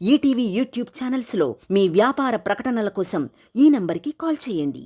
ETV YouTube ఛానల్స్లో మీ వ్యాపార ప్రకటనల కోసం ఈ నంబర్కి కాల్ చేయండి.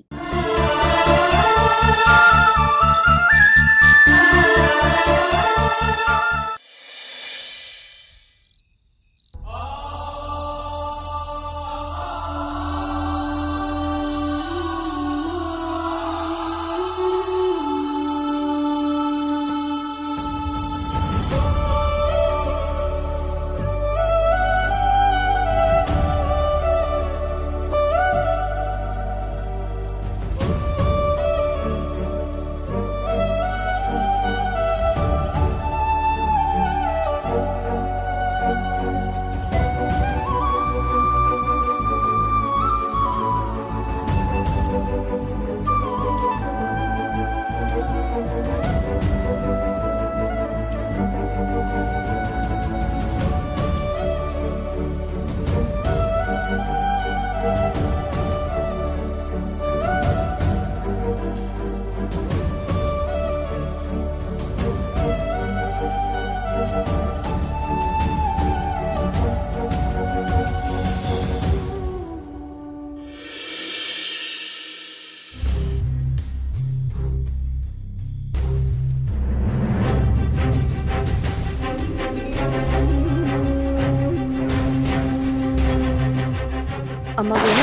అమ్మా వీణ,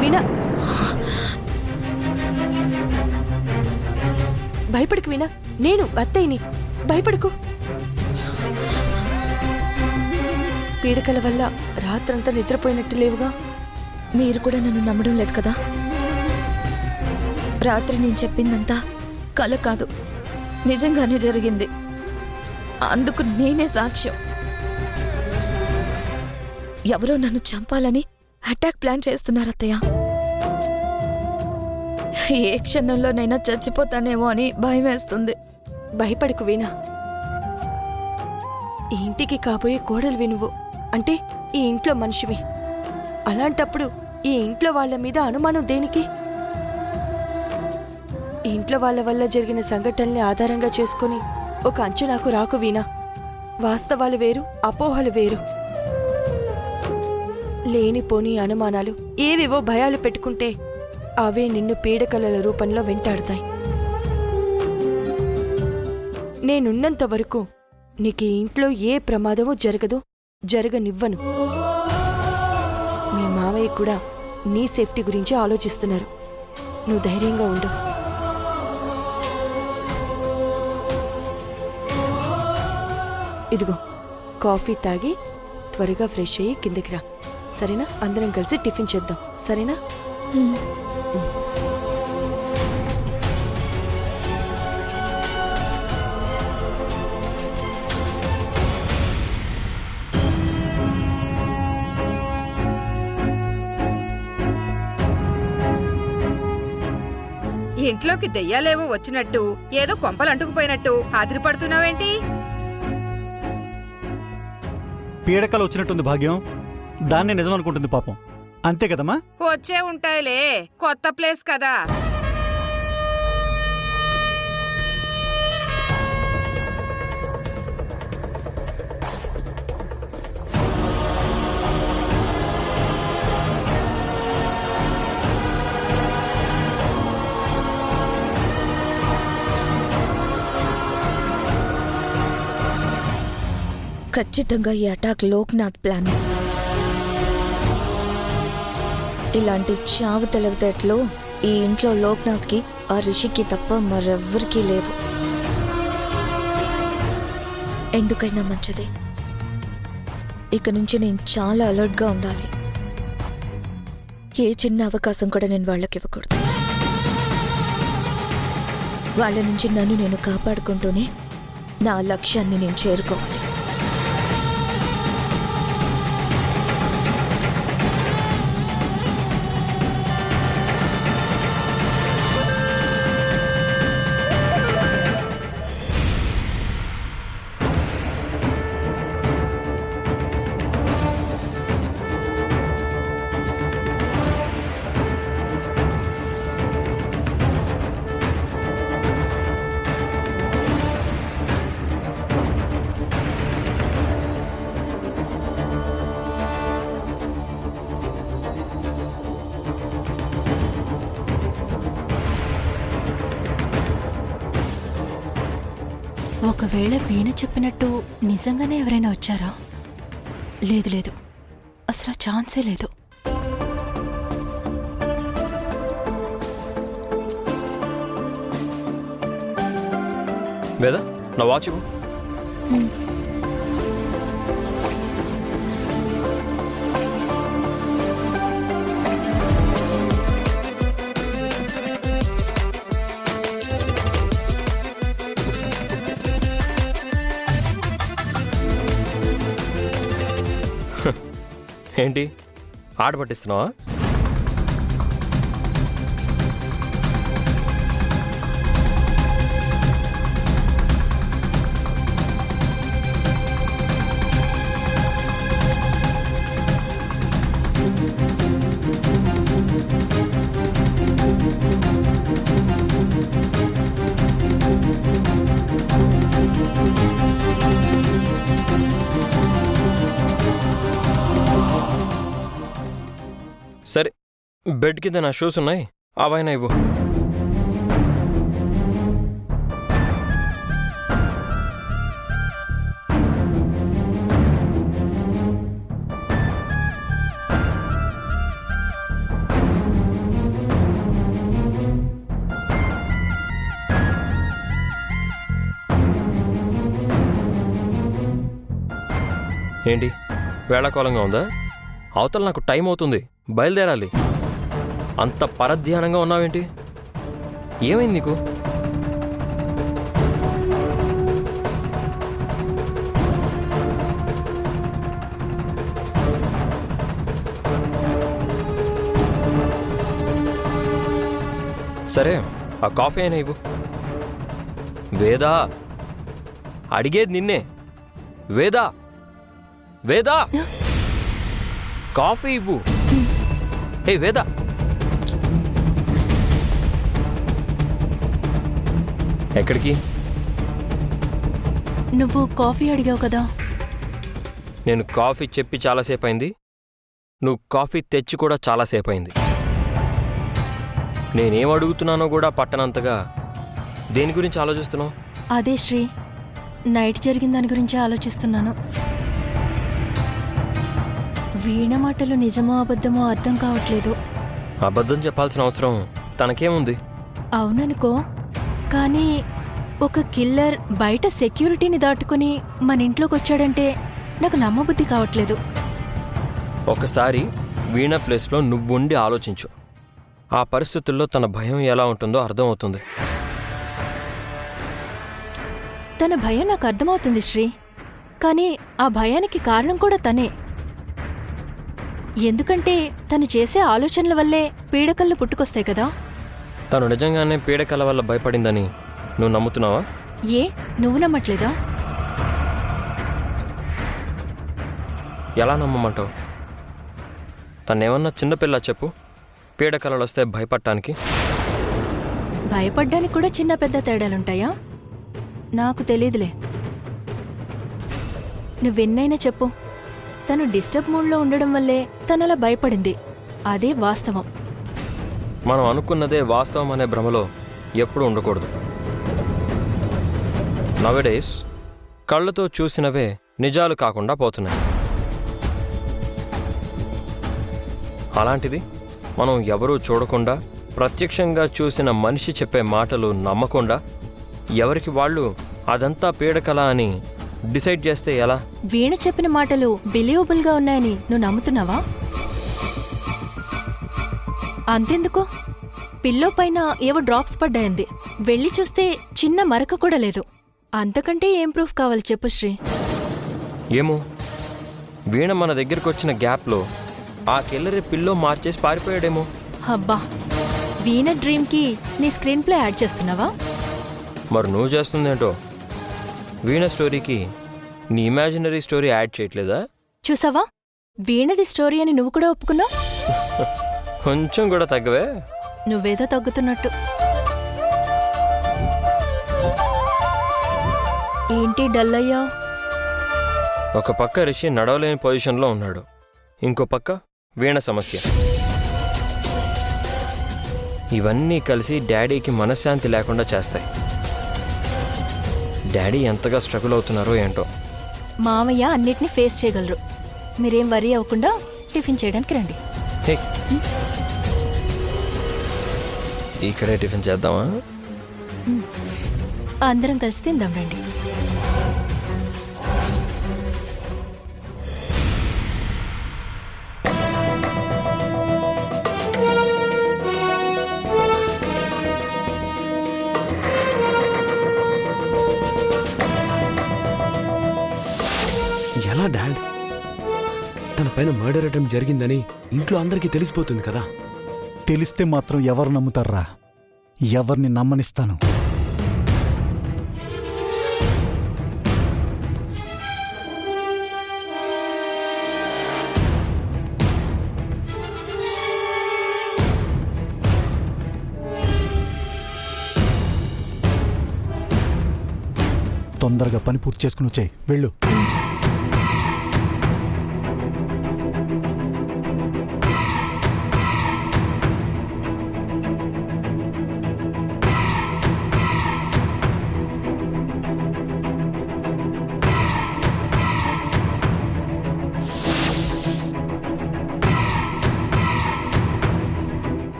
వీణ, భయపడకు వీణ, నేను అత్తయ్యని, భయపడకు. పీడకల వల్ల రాత్రంతా నిద్రపోయినట్టు లేవుగా. మీరు కూడా నన్ను నమ్మడం లేదు కదా. రాత్రి నేను చెప్పిందంతా కల కాదు, నిజంగానే జరిగింది. అందుకు నేనే సాక్ష్యం. ఎవరో నన్ను చంపాలని అటాక్ ప్లాన్ చేస్తున్నారు అత్తయ్య. ఏ క్షణంలోనైనా చచ్చిపోతానేమో అని భయం వేస్తుంది. భయపడకు వీణ, ఈ ఇంటికి కాబోయే కోడలివి నువ్వు, అంటే ఈ ఇంట్లో మనిషివి. అలాంటప్పుడు ఈ ఇంట్లో వాళ్ళ మీద అనుమానం దేనికి? ఈ ఇంట్లో వాళ్ళ వల్ల జరిగిన సంఘటనల్ని ఆధారంగా చేసుకుని ఒక అంచనాకు రాకు వీణ. వాస్తవాలు వేరు, అపోహలు వేరు. లేనిపోని అనుమానాలు, ఏవేవో భయాలు పెట్టుకుంటే అవే నిన్ను పీడకలల రూపంలో వెంటాడుతాయి. నేనున్నంత వరకు నీకు ఈ ఇంట్లో ఏ ప్రమాదమూ జరగదు, జరగనివ్వను. మీ మావయ్య కూడా నీ సేఫ్టీ గురించి ఆలోచిస్తున్నారు. నువ్వు ధైర్యంగా ఉండు. ఇదిగో కాఫీ తాగి త్వరగా ఫ్రెష్ అయ్యి కిందకి రా, సరేనా? అందరం కలిసి టిఫిన్ చేద్దాం, సరేనా? ఇంట్లోకి దెయ్యాలేవో వచ్చినట్టు, ఏదో కొంపలు అంటుకుపోయినట్టు ఆదిరిపడుతున్నావేంటి? పీడకలు వచ్చినట్టుంది భాగ్యం. దాన్నే నిజం అనుకుంటుంది పాపం. అంతే కదమ్మా? వచ్చే ఉంటాయిలే, కొత్త ప్లేస్ కదా. ఖచ్చితంగా ఈ అటాక్ లోక్నాథ్ ప్లాన్. ఇలాంటి చావు తెలివితేటలు ఈ ఇంట్లో లోక్నాథ్కి, ఆ రిషికి తప్ప మరెవ్వరికీ లేవు. ఎందుకైనా మంచిది, ఇక నుంచి నేను చాలా అలర్ట్గా ఉండాలి. ఏ చిన్న అవకాశం కూడా నేను వాళ్ళకి ఇవ్వకూడదు. వాళ్ళ నుంచి నన్ను నేను కాపాడుకుంటూనే నా లక్ష్యాన్ని నేను చేరుకోవాలి. ఒకవేళ వీణ చెప్పినట్టు నిజంగానే ఎవరైనా వచ్చారా? లేదు లేదు, అసలు ఆ ఛాన్సే లేదు. వేద, నా వాచ్ ఇవ్వు. ఏంటి ఆట పట్టిస్తున్నావా? సరే, బెడ్ కింద నా షూస్ ఉన్నాయి, అవైనా ఇవ్వు. ఏంటి వేళాకోళంగా ఉందా? అవతల నాకు టైం అవుతుంది, బయలుదేరాలి. అంత పరధ్యానంగా ఉన్నావేంటి? ఏమైంది నీకు? సరే, ఆ కాఫీ అయినా ఇవ్వు. వేదా, అడిగేది నిన్నే. వేదా, వేదా, కాఫీ ఇవ్వు. హే వేద, ఎక్కడికి? నువ్వు కాఫీ అడిగావు కదా. నేను కాఫీ చెప్పి చాలాసేపు అయింది, నువ్వు కాఫీ తెచ్చి కూడా చాలాసేపు అయింది. నేనేం అడుగుతున్నానో కూడా పట్టనంతగా దేని గురించి ఆలోచిస్తున్నావు? అదే శ్రీ, నైట్ జరిగిన దాని గురించి ఆలోచిస్తున్నాను. వీణ మాటలు నిజమో అబద్ధమో అర్థం కావట్లేదు. అబద్ధం చెప్పాల్సిన అవసరం తనకేముంది? అవుననుకో, కానీ ఒక కిల్లర్ బయట సెక్యూరిటీని దాటుకుని మన ఇంట్లోకి వచ్చాడంటే నాకు నమ్మబుద్ధి కావట్లేదు. ఒకసారి వీణ ప్లేస్లో నువ్వుండి ఆలోచించు. ఆ పరిస్థితుల్లో తన భయం ఎలా ఉంటుందో అర్థమవుతుంది. తన భయం నాకు అర్థమవుతుంది శ్రీ, కానీ ఆ భయానికి కారణం కూడా తనే. ఎందుకంటే తను చేసే ఆలోచనల వల్లే పీడకలు పుట్టుకొస్తాయి కదా. తను నిజంగానే పీడకల వల్ల భయపడిందని నువ్వు నమ్ముతున్నావా? ఏ, నువ్వు నమ్మట్లేదా? ఎలా నమ్మమంటావు? తనేమన్నా చిన్నపిల్ల చెప్పు, పీడకలలు వస్తే భయపడటానికి. భయపడ్డానికి కూడా చిన్న పెద్ద తేడాలుంటాయా? నాకు తెలీదులే. నువ్వెన్నైనా చెప్పు, తను డిస్టర్బ్ మూడ్లో ఉండడం వల్లే తనలా భయపడింది. అదే వాస్తవం. మనం అనుకున్నదే వాస్తవం అనే భ్రమలో ఎప్పుడూ ఉండకూడదు. నవడేస్ కళ్ళతో చూసినవే నిజాలు కాకుండా పోతున్నాయి. అలాంటిది మనం ఎవరూ చూడకుండా ప్రత్యక్షంగా చూసిన మనిషి చెప్పే మాటలు నమ్మకుండా ఎవరికి వాళ్ళు అదంతా పీడకల అని డిసైడ్ చేస్తే ఎలా? వీణ చెప్పిన మాటలు బిలీవబుల్గా ఉన్నాయని నువ్వు నమ్ముతున్నావా? అంతెందుకు, పిల్లో పైన ఏవో డ్రాప్స్ పడ్డాయంది. వెళ్ళి చూస్తే చిన్న మరక కూడా లేదు. అంతకంటే ఏం ప్రూఫ్ కావాలి చెప్పు శ్రీ? ఏమో, వీణ మన దగ్గరికి వచ్చిన గ్యాప్లో ఆ కిల్లరే పిల్లో మార్చేసి పారిపోయాడేమో. అబ్బా, వీణ డ్రీమ్కి నీ స్క్రీన్ ప్లే యాడ్ చేస్తున్నావా? మరి నువ్వు చేస్తుందేంటో. వీణ స్టోరీకి నీ ఇమాజినరీ స్టోరీ యాడ్ చేయట్లేదా? చూసావా, వీణది స్టోరీ అని నువ్వు కూడా ఒప్పుకున్నావు. కొంచెం కూడా తగ్గవే. నువ్వేదో తగ్గుతున్నట్టు. ఏంటి డల్ అయ్యా? ఒక పక్క రిషి నడవలేని పొజిషన్లో ఉన్నాడు, ఇంకో పక్క వీణ సమస్య. ఇవన్నీ కలిసి డాడీకి మనశ్శాంతి లేకుండా చేస్తాయి. డాడీ ఎంతగా స్ట్రగుల్ అవుతున్నారో ఏంటో. మామయ్య అన్నిటినీ ఫేస్ చేయగలరు. మీరేం వరీ అవ్వకుండా టిఫిన్ చేయడానికి రండి. హే, ఇక్కడే టిఫిన్ చేద్దామా? అందరం కలిసి తిందాం రండి. ఎలా డాడ్? తన పైన మర్డర్ అటెంప్ట్ జరిగిందని ఇంట్లో అందరికీ తెలిసిపోతుంది కదా. తెలిస్తే మాత్రం ఎవరు నమ్ముతారా? ఎవరిని నమ్మనిస్తాను? తొందరగా పని పూర్తి చేసుకుని వచ్చాయి. వెళ్ళు.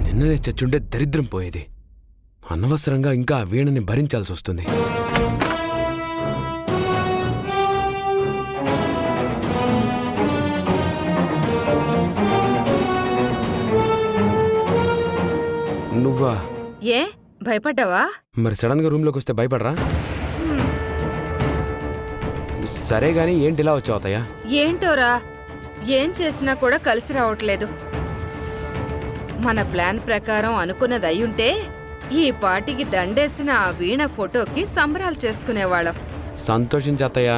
నిన్ననే చచ్చుండే దరిద్రం పోయేది. అనవసరంగా ఇంకా ఆ వీణని భరించాల్సి వస్తుంది. నువ్వా? ఏ భయపడ్డావా? మరి సడన్ గా రూమ్లోకి వస్తే భయపడరా? సరే గాని ఏంటి ఇలా వచ్చావు అత్తయ్య? ఏంటోరా, ఏం చేసినా కూడా కలిసి రావట్లేదు. మన ప్లాన్ ప్రకారం అనుకున్నది అయ్యుంటే ఈ పాటికి దండేసిన ఆ వీణ ఫోటోకి సంబరాలు చేసుకునేవాళ్ళం. సంతోషించి అత్తయ్య,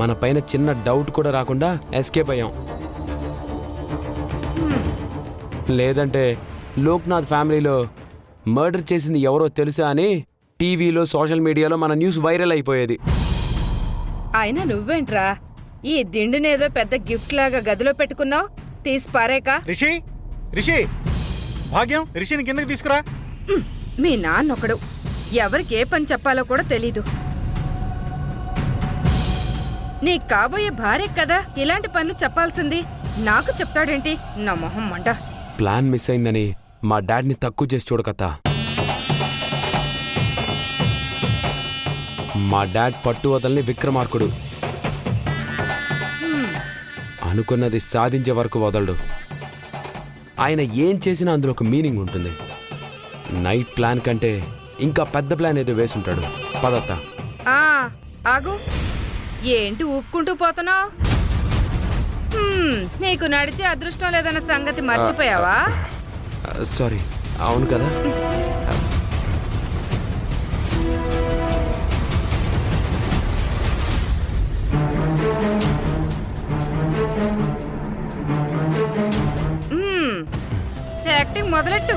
మన పైన చిన్న డౌట్ కూడా రాకుండా ఎస్కేప్ అయ్యాం. లేదంటే లోక్నాథ్ ఫ్యామిలీలో మర్డర్ చేసింది ఎవరో తెలుసా అని టీవీలో సోషల్ మీడియాలో మన న్యూస్ వైరల్ అయిపోయేది. అయినా నువ్వేంట్రా ఈ దిండునేదో పెద్ద గిఫ్ట్ లాగా గదిలో పెట్టుకున్నావు? తీసి పారేక. రిషి, రిషి, భాగ్యం, రిషిని కిందకి తీసుకురా. మీ నాన్నొకడు ఎవరికి ఏ పని చెప్పాలో కూడా తెలీదు. నీ కాబోయే భార్య కదా ఇలాంటి పనులు చెప్పాల్సింది. నాకు చెప్తాడేంటి? నా మొహం మంట. ప్లాన్ మిస్ అయిందని మా డాడ్ని తక్కువ చేసి చూడకత్తా. మా డాడ్ పట్టు వదలని విక్రమార్కుడు. అనుకున్నది సాధించే వరకు వదలడు. ఆయన ఏం చేసినా అందులో ఒక మీనింగ్ ఉంటుంది. నైట్ ప్లాన్ కంటే ఇంకా పెద్ద ప్లాన్ ఏదో వేసుంటాడు. పదత్తా. ఆగు, ఏంటి ఊపుకుంటూ పోతున్నావు? నీకు నడిచే అదృష్టం లేదన్న సంగతి మర్చిపోయావా? సారీ. అవును కదా. యాక్టింగ్ మొదలెట్టు.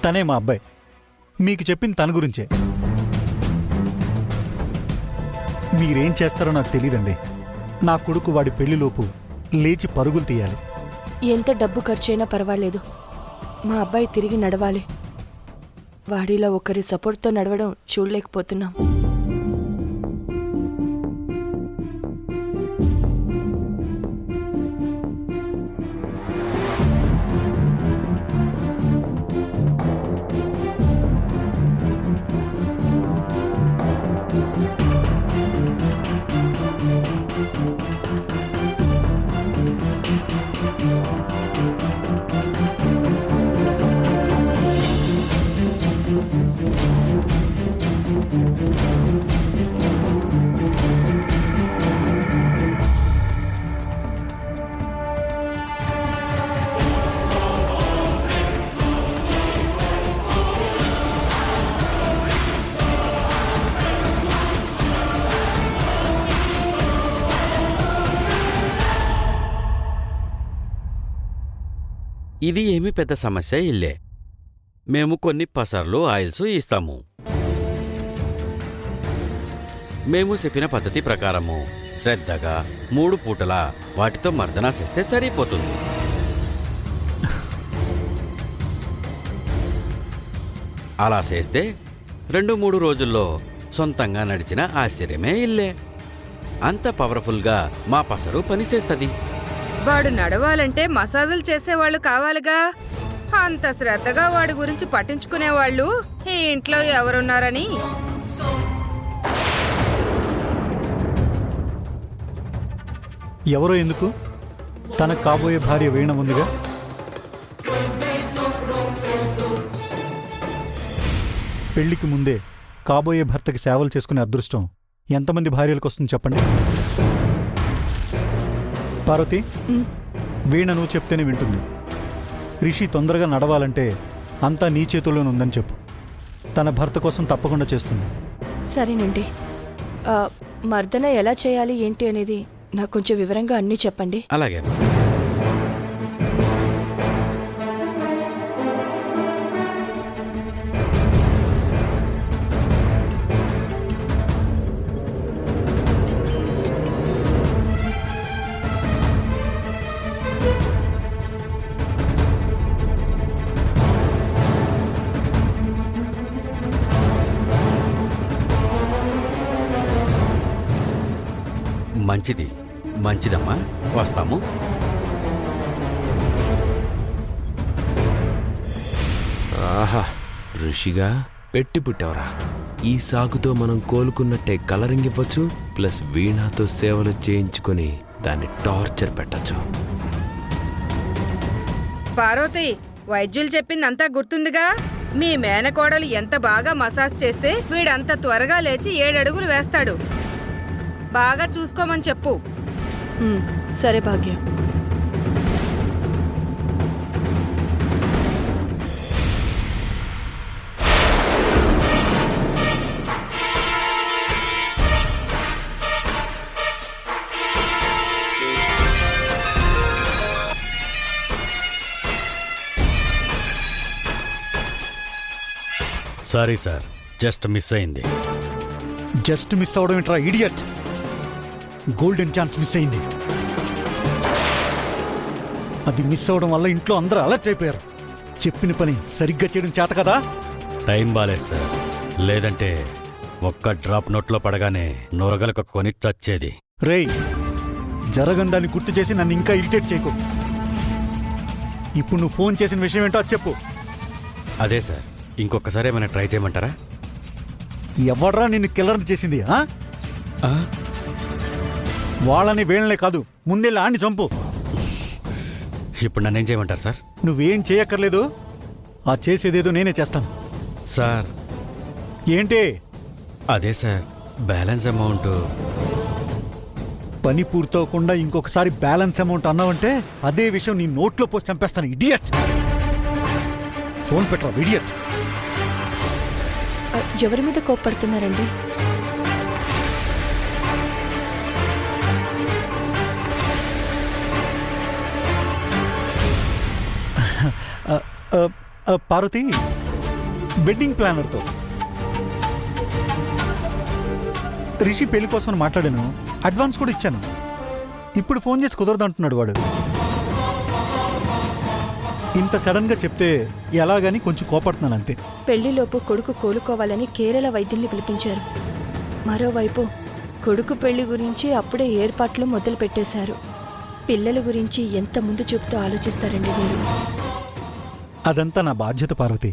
తనే మా అబ్బాయి. మీకు చెప్పింది తన గురించే. మీరేం చేస్తారో నాకు తెలియదండి. నా కొడుకు వాడి పెళ్లిలోపు లేచి పరుగులు తీయాలి. ఎంత డబ్బు ఖర్చైనా పర్వాలేదు, మా అబ్బాయి తిరిగి నడవాలి. వాడిలా ఒకరి సపోర్ట్తో నడవడం చూడలేకపోతున్నాం. ఇది ఏమీ పెద్ద సమస్య ఇల్లే. మేము కొన్ని పసర్లు ఆయిల్స్ ఇస్తాము. మేము చెప్పిన పద్ధతి ప్రకారము శ్రద్ధగా 3 పూటలా వాటితో మర్దన చేస్తే సరిపోతుంది. అలా చేస్తే 2-3 రోజుల్లో సొంతంగా నడిచిన ఆశ్చర్యమే ఇల్లే. అంత పవర్ఫుల్గా మా పసరు పనిచేస్తుంది. వాడు నడవాలంటే మసాజులు చేసేవాళ్ళు కావాలిగా. అంత శ్రద్ధగా వాడి గురించి పట్టించుకునేవాళ్ళు ఈ ఇంట్లో ఎవరున్నారని. ఎవరో ఎందుకు, తన కాబోయే భార్య వీణ ఉందిగా. పెళ్లికి ముందే కాబోయే భర్తకి సేవలు చేసుకునే అదృష్టం ఎంతమంది భార్యలకు వస్తుంది చెప్పండి. పార్వతి, వీణ నువ్వు చెప్తేనే వింటుంది. రిషి తొందరగా నడవాలంటే అంతా నీ చేతుల్లోనే ఉందని చెప్పు. తన భర్త కోసం తప్పకుండా చేస్తుంది. సరేనండి. మర్దన ఎలా చేయాలి ఏంటి అనేది నాకు కొంచెం వివరంగా అన్నీ చెప్పండి. అలాగే. మంచిదమ్మా, వస్తాము. ఆహా, ఋషిగా పెట్టి పుట్టావరా. ఈ సాగుతో మనం కోలుకున్నట్టే కలరింగ్ ఇవ్వచ్చు, ప్లస్ వీణాతో సేవలు చేయించుకొని దాన్ని టార్చర్ పెట్టచ్చు. పార్వతి, వైద్యులు చెప్పిందంతా గుర్తుందిగా. మీ మేనకోడలు ఎంత బాగా మసాజ్ చేస్తే వీడంత త్వరగా లేచి 7 అడుగులు వేస్తాడు. బాగా చూసుకోమని చెప్పు. సరే భాగ్య. సారీ సార్, జస్ట్ మిస్ అయింది. జస్ట్ మిస్ అవడం ఏంట్రా ఇడియట్. గోల్డెన్ ఛాన్స్ మిస్ అయింది. అది మిస్ అవడం వల్ల ఇంట్లో అందరూ అలర్ట్ అయిపోయారు. చెప్పిన పని సరిగ్గా చేయడం చేత కదా. టైం బాలేదు సార్, లేదంటే ఒక్క డ్రాప్ నోట్లో పడగానే నొరగలకు కొని చచ్చేది. రేయ్, జరగందాన్ని గుర్తు చేసి నన్ను ఇంకా ఇరిటేట్ చేయకు. ఇప్పుడు నువ్వు ఫోన్ చేసిన విషయం ఏంటో అది చెప్పు. అదే సార్, ఇంకొకసారి ఏమైనా ట్రై చేయమంటారా? ఎవడ్రా నిన్ను కిల్లర్ని చేసింది? వాళ్ళని వీళ్ళనే కాదు, ముందెళ్ళి ఆడిని చంపు. ఇప్పుడు నన్నేం చేయమంటారు సార్? నువ్వేం చేయక్కర్లేదు, ఆ చేసేదేదో నేనే చేస్తాను. సార్ ఏంటి? అదే సార్, బ్యాలెన్స్ అమౌంట్. పని పూర్తవకుండా ఇంకొకసారి బ్యాలెన్స్ అమౌంట్ అన్నావంటే అదే విషయం నీ నోట్లో పోసి చంపేస్తాను. ఇడియట్. ఫోన్ పెట్టరా ఇడియట్. ఎవరి మీద కోప్పడుతున్నారండి? పార్వతి, వెడ్డింగ్ ప్లానర్తో రిషి పెళ్లి కోసం మాట్లాడాను, అడ్వాన్స్ కూడా ఇచ్చాను. ఇప్పుడు ఫోన్ చేసి కుదరదు అంటున్నాడు వాడు. ఇంత సడన్గా చెప్తే ఎలాగని కొంచెం కోపడుతున్నాను అంతే. పెళ్లిలోపు కొడుకు కోలుకోవాలని కేరళ వైద్యుల్ని పిలిపించారు. మరోవైపు కొడుకు పెళ్లి గురించి అప్పుడే ఏర్పాట్లు మొదలు పెట్టేశారు. పిల్లల గురించి ఎంత ముందు చూపుతూ ఆలోచిస్తారండి మీరు? అదంతా నా బాధ్యత పార్వతి.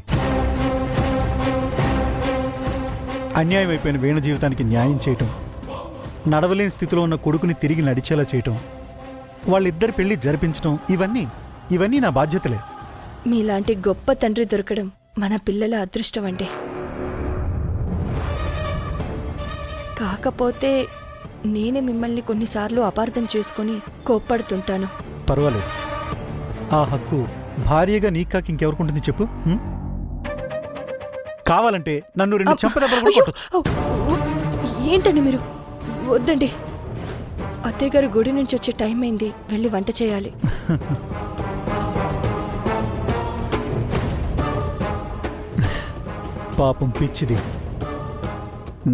అన్యాయం అయిపోయిన వీణ జీవితానికి న్యాయం చేయటం, నడవలేని స్థితిలో ఉన్న కొడుకుని తిరిగి నడిచేలా చేయటం, వాళ్ళిద్దరి పెళ్లి జరిపించటం, ఇవన్నీ నా బాధ్యతలే. మీలాంటి గొప్ప తండ్రి దొరకడం మన పిల్లల అదృష్టం అండి. కాకపోతే నేనే మిమ్మల్ని కొన్నిసార్లు అపార్థం చేసుకుని కోప్పడుతుంటాను. పర్వాలేదు, ఆ హక్కు భార్యగా నీకాకి ఇంకెవరుకుంటుంది చెప్పు. కావాలంటే నన్ను 2 చెంపదెబ్బలు కూడా కొట్టొచ్చు. ఏంటండి మీరు? వద్దండి. అత్తయ్య గారు గుడి నుంచి వచ్చే టైం అయింది, వెళ్ళి వంట చేయాలి. పాపం పిచ్చిది.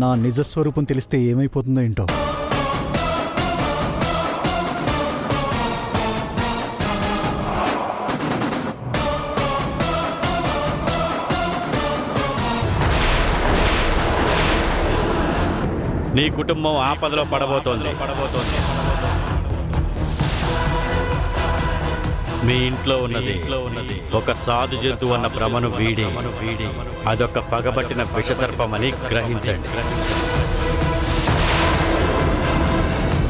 నా నిజస్వరూపం తెలిస్తే ఏమైపోతుందో ఏంటో. నీ కుటుంబం ఆపదలో పడబోతోంది. మీ ఇంట్లో ఉన్నది ఒక సాధు జంతువు అన్న భ్రమను వీడి అదొక పగబట్టిన విషసర్పమని గ్రహించండి.